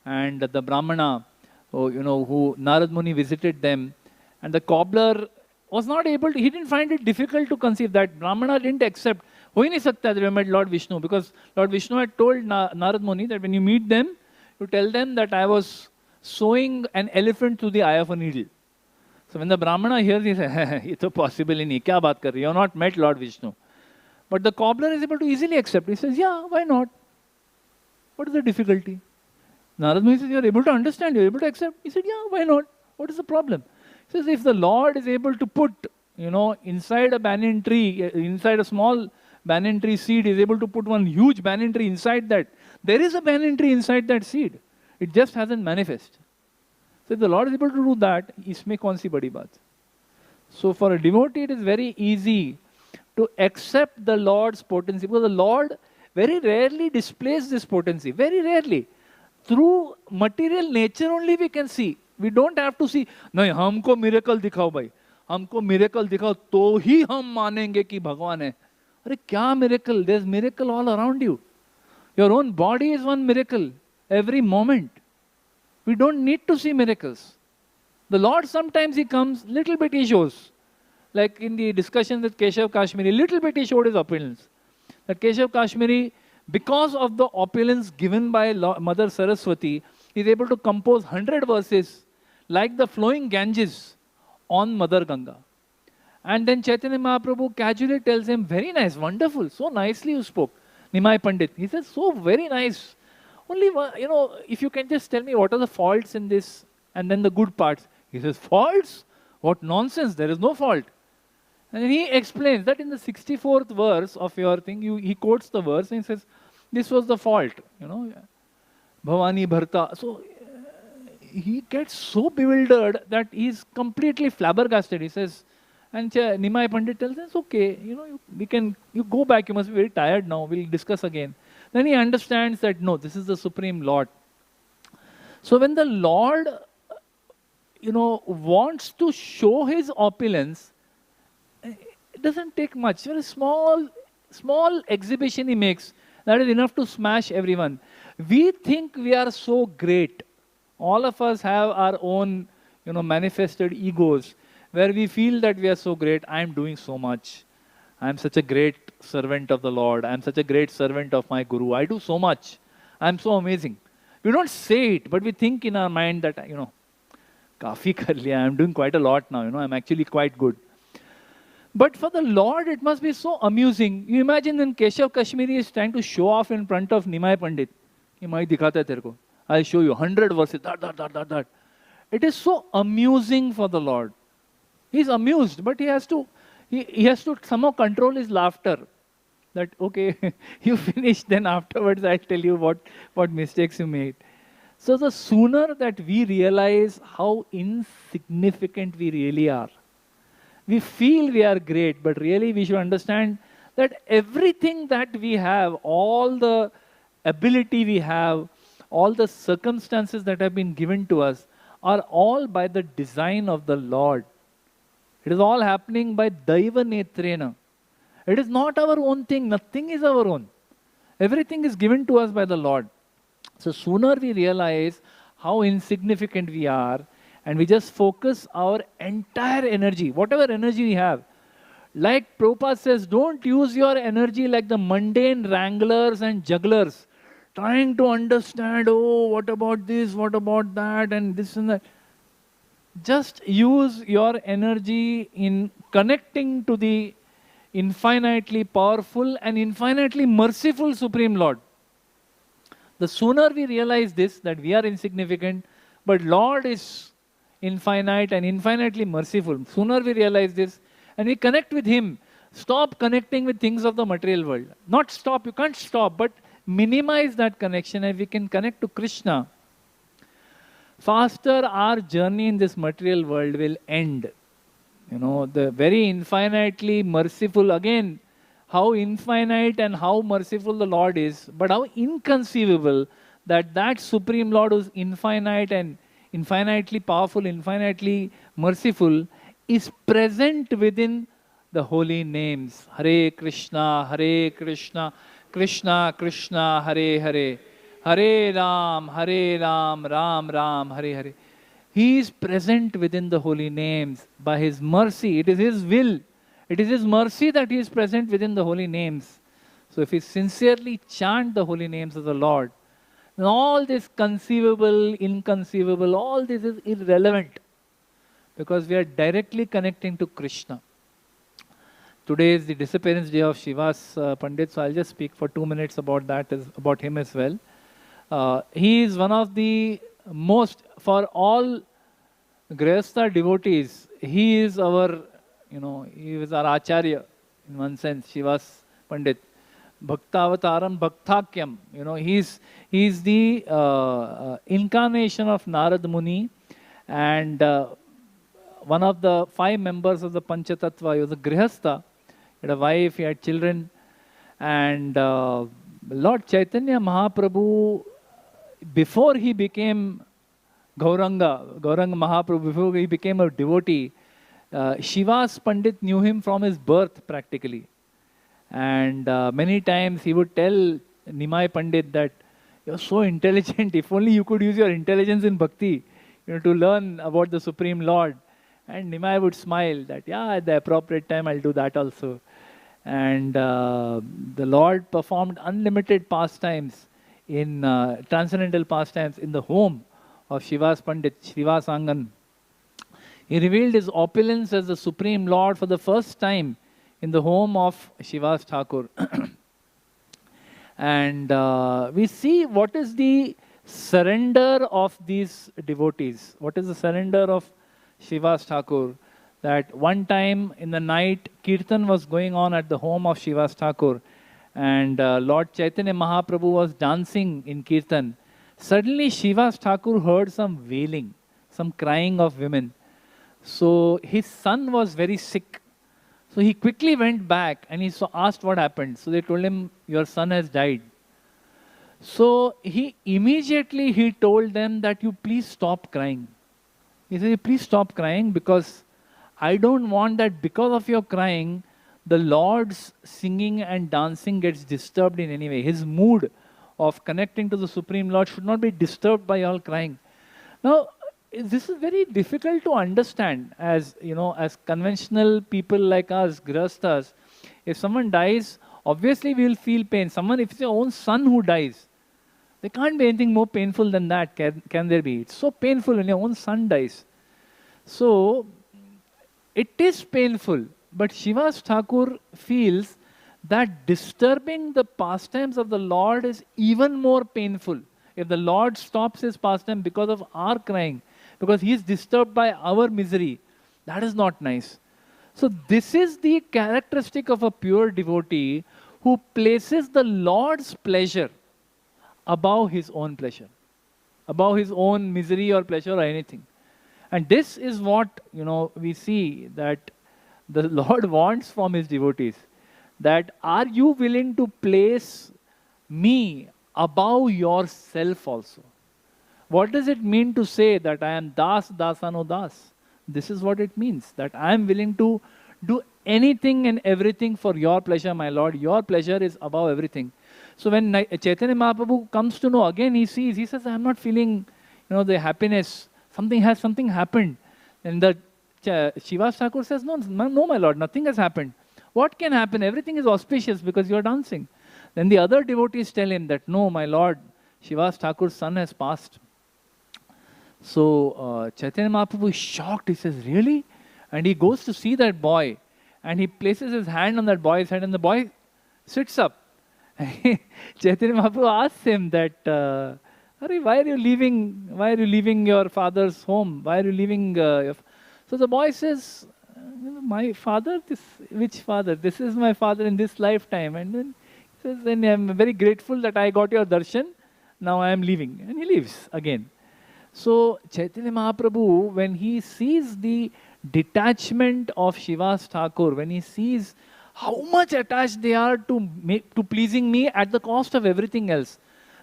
and the Brahmana, who Narad Muni visited them, and the cobbler was not able to, he didn't find it difficult to conceive. That Brahmana didn't accept. Ho hi nahi sakta that we met Lord Vishnu, because Lord Vishnu had told Narad Muni that when you meet them, you tell them that I was sewing an elephant through the eye of a needle. So when the Brahmana hears, he says, "It's possible nahi, kya baat kar rahi? You have not met Lord Vishnu." But the cobbler is able to easily accept. He says, "Yeah, why not? What is the difficulty?" Narad Muni says, "You are able to understand, you are able to accept." He said, "Yeah, why not? What is the problem?" He says, if the Lord is able to put, inside a banyan tree, inside a small banyan tree seed, is able to put one huge banyan tree inside that. There is a banyan tree inside that seed. It just hasn't manifested. So if the Lord is able to do that, isme kaun si badi baat? So for a devotee, it is very easy to accept the Lord's potency, because the Lord very rarely displays this potency. Very rarely. Through material nature only we can see. We don't have to see, nahi, हमको miracle दिखाओ भाई, हमको miracle दिखाओ तो ही हम मानेंगे कि भगवान है. अरे क्या miracle? There's miracle all around you. Your own body is one miracle every moment. We don't need to see miracles. The Lord sometimes He comes, little bit He shows. Like in the discussion with Keshav Kashmiri, little bit He showed His opulence. That Keshav Kashmiri, because of the opulence given by Mother Saraswati, is able to compose 100 verses like the flowing Ganges on Mother Ganga. And then Chaitanya Mahaprabhu casually tells him, "Very nice, wonderful, so nicely you spoke, Nimai Pandit." He says, "So very nice. Only, if you can just tell me what are the faults in this and then the good parts." He says, "Faults? What nonsense, there is no fault." And then he explains that in the 64th verse of your thing, he quotes the verse and he says, this was the fault, Bhavani Bharta. So he gets so bewildered that he's completely flabbergasted. He says, and Nimai Pandit tells him, "It's okay, you go back, you must be very tired now, we'll discuss again." Then he understands that, no, this is the Supreme Lord. So when the Lord, wants to show His opulence, it doesn't take much. Very small exhibition He makes, that is enough to smash everyone. We think we are so great. All of us have our own, manifested egos, where we feel that we are so great. I am doing so much. I am such a great servant of the Lord. I am such a great servant of my Guru. I do so much. I am so amazing. We don't say it, but we think in our mind that, kafi kar liya. I am doing quite a lot now. I am actually quite good. But for the Lord, it must be so amusing. You imagine when Keshav Kashmiri is trying to show off in front of Nimai Pandit. I'll show you 100 verses. That. It is so amusing for the Lord. He's amused, but he has to somehow control his laughter. That, okay, you finished, then afterwards I'll tell you what mistakes you made. So the sooner that we realize how insignificant we really are, we feel we are great, but really we should understand that everything that we have, all the ability we have, all the circumstances that have been given to us, are all by the design of the Lord. It is all happening by Daiva Netrena. It is not our own thing. Nothing is our own. Everything is given to us by the Lord. So sooner we realize how insignificant we are, and we just focus our entire energy, whatever energy we have. Like Prabhupada says, don't use your energy like the mundane wranglers and jugglers, trying to understand, what about this, what about that, and this and that. Just use your energy in connecting to the infinitely powerful and infinitely merciful Supreme Lord. The sooner we realize this, that we are insignificant, but Lord is infinite and infinitely merciful. Sooner we realize this and we connect with Him. Stop connecting with things of the material world. Not stop, you can't stop, but minimize that connection, and we can connect to Krishna. Faster our journey in this material world will end. The very infinitely merciful, again, how infinite and how merciful the Lord is, but how inconceivable that Supreme Lord who is infinite and infinitely powerful, infinitely merciful, is present within the holy names. Hare Krishna, Krishna Krishna, Hare Hare, Hare Ram, Ram Ram, Hare Hare. He is present within the holy names by His mercy. It is His will. It is His mercy that He is present within the holy names. So if we sincerely chant the holy names of the Lord, then all this conceivable, inconceivable, all this is irrelevant, because we are directly connecting to Krishna. Today is the disappearance day of Shivas Pandit, so I'll just speak for 2 minutes about that, about him as well. He is one of the most, for all Grihastha devotees, he is our, he is our Acharya in one sense, Shivas Pandit. Bhaktavataram Bhaktakyam. He's the incarnation of Narad Muni, and one of the 5 members of the Panchatattva. He was a Grihastha. He had a wife, he had children, and Lord Chaitanya Mahaprabhu, before he became Gauranga Mahaprabhu, before he became a devotee, Shivas Pandit knew him from his birth practically. And many times he would tell Nimai Pandit that, you're so intelligent, if only you could use your intelligence in bhakti, to learn about the Supreme Lord. And Nimai would smile that, yeah, at the appropriate time I'll do that also. And the Lord performed unlimited pastimes, in transcendental pastimes in the home of Shivas Pandit, Shivas Angan. He revealed his opulence as the Supreme Lord for the first time in the home of Shivas Thakur. And we see what is the surrender of these devotees. What is the surrender of Shivas Thakur? That one time in the night, Kirtan was going on at the home of Shivas Thakur, and Lord Chaitanya Mahaprabhu was dancing in Kirtan. Suddenly Shivas Thakur heard some wailing, some crying of women. So his son was very sick. So he quickly went back and he asked what happened. So they told him, your son has died. So he immediately told them that you please stop crying. He said, please stop crying, because I don't want that because of your crying, the Lord's singing and dancing gets disturbed in any way. His mood of connecting to the Supreme Lord should not be disturbed by all crying. Now, this is very difficult to understand as, you know, as conventional people like us, grastas. If someone dies, obviously we will feel pain. Someone, if it's your own son who dies, there can't be anything more painful than that, can there be? It's so painful when your own son dies. So, it is painful, but Shivas Thakur feels that disturbing the pastimes of the Lord is even more painful. If the Lord stops his pastime because of our crying, because he is disturbed by our misery, that is not nice. So this is the characteristic of a pure devotee who places the Lord's pleasure above his own pleasure, above his own misery or pleasure or anything. And this is what, you know, we see that the Lord wants from his devotees. That are you willing to place me above yourself also? What does it mean to say that I am das, dasano das? This is what it means, that I am willing to do anything and everything for your pleasure, my Lord. Your pleasure is above everything. So when Chaitanya Mahaprabhu comes to know, again he sees, he says, I am not feeling, you know, the happiness. Something happened. And the Shivas Thakur says, no, my Lord, nothing has happened. What can happen? Everything is auspicious because you are dancing. Then the other devotees tell him that, no, my Lord, Shivas Thakur's son has passed. So Chaitanya Mahaprabhu is shocked. He says, really? And he goes to see that boy. And he places his hand on that boy's head and the boy sits up. Chaitanya Mahaprabhu asks him that, why are you leaving your father's home? Why are you leaving So the boy says, my father, which father? This is my father in this lifetime. And then he says, then I am very grateful that I got your darshan. Now I am leaving. And he leaves again. So Chaitanya Mahaprabhu, when he sees the detachment of Shivas Thakur, when he sees how much attached they are to pleasing me at the cost of everything else,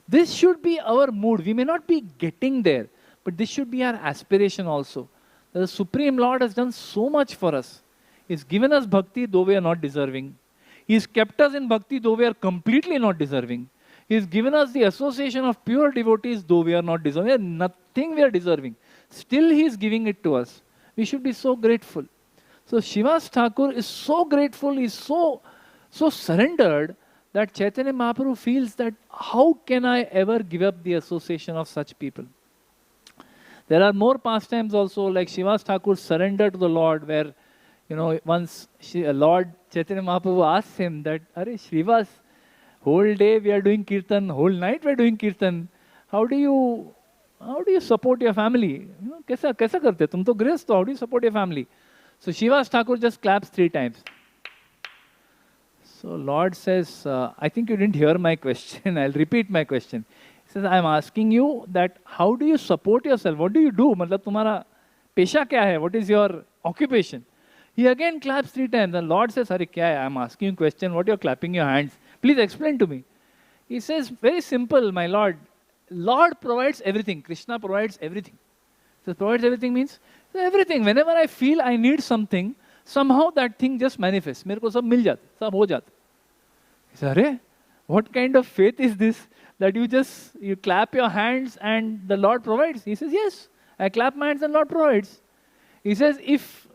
this should be our mood. We may not be getting there, but this should be our aspiration also. The Supreme Lord has done so much for us. He's given us bhakti though we are not deserving. He's kept us in bhakti though we are completely not deserving. He's given us the association of pure devotees though we are not deserving. Nothing we are deserving. Still He is giving it to us. We should be so grateful. So Shivas Thakur is so grateful, he is so surrendered that Chaitanya Mahaprabhu feels that how can I ever give up the association of such people? There are more pastimes also, like Shivas Thakur's surrender to the Lord, where, you know, once Lord Chaitanya Mahaprabhu asks him that, Are Shivas, whole day we are doing kirtan, whole night we are doing kirtan. How do you support your family? You know, kaisa karte? Tum to grihast ho, how do you support your family? So Shivas Thakur just claps 3 times. So Lord says, I think you didn't hear my question. I'll repeat my question. He says, I'm asking you that how do you support yourself? What do you do? Matlab tumhara pesha kya hai? What is your occupation? He again claps 3 times. And Lord says, Hare kya hai? I'm asking you a question. What you're clapping your hands? Please explain to me. He says, very simple, my Lord. Lord provides everything. Krishna provides everything. So provides everything means everything. Whenever I feel I need something, somehow that thing just manifests. मेरे को सब मिल जाता, सब हो जाता. He said, "अरे, what kind of faith is this that you clap your hands and the Lord provides?" He says, "Yes, I clap my hands and Lord provides." He says, "If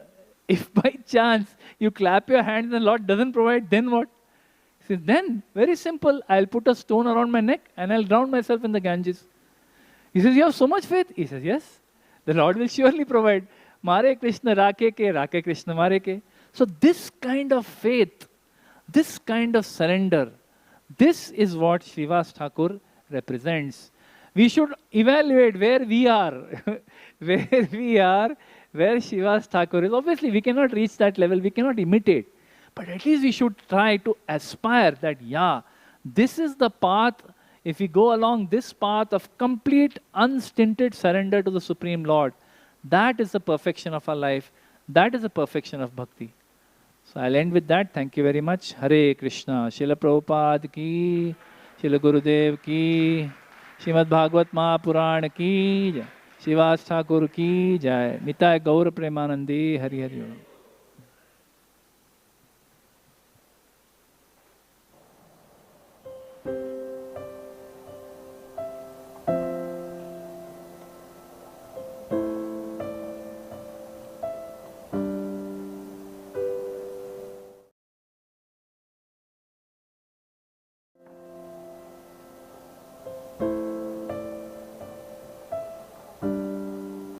by chance you clap your hands and the Lord doesn't provide, then what?" He says, "Then very simple. I'll put a stone around my neck and I'll drown myself in the Ganges." He says, "You have so much faith?" He says, "Yes, the Lord will surely provide." Mare Krishna rake Krishna mare ke. So this kind of faith, this kind of surrender, this is what Shivas Thakur represents. We should evaluate where we are, where Shivas Thakur is. Obviously, we cannot reach that level, we cannot imitate. But at least we should try to aspire that, yeah, this is the path. If we go along this path of complete, unstinted surrender to the Supreme Lord, that is the perfection of our life. That is the perfection of bhakti. So I'll end with that. Thank you very much. Hare Krishna. Srila Prabhupada ki, Srila Gurudev ki, Srimad Bhagavatam Mahapurana ki, Shivas Thakur ki jai. Nitai Gaur Premanandi. Hari Hari.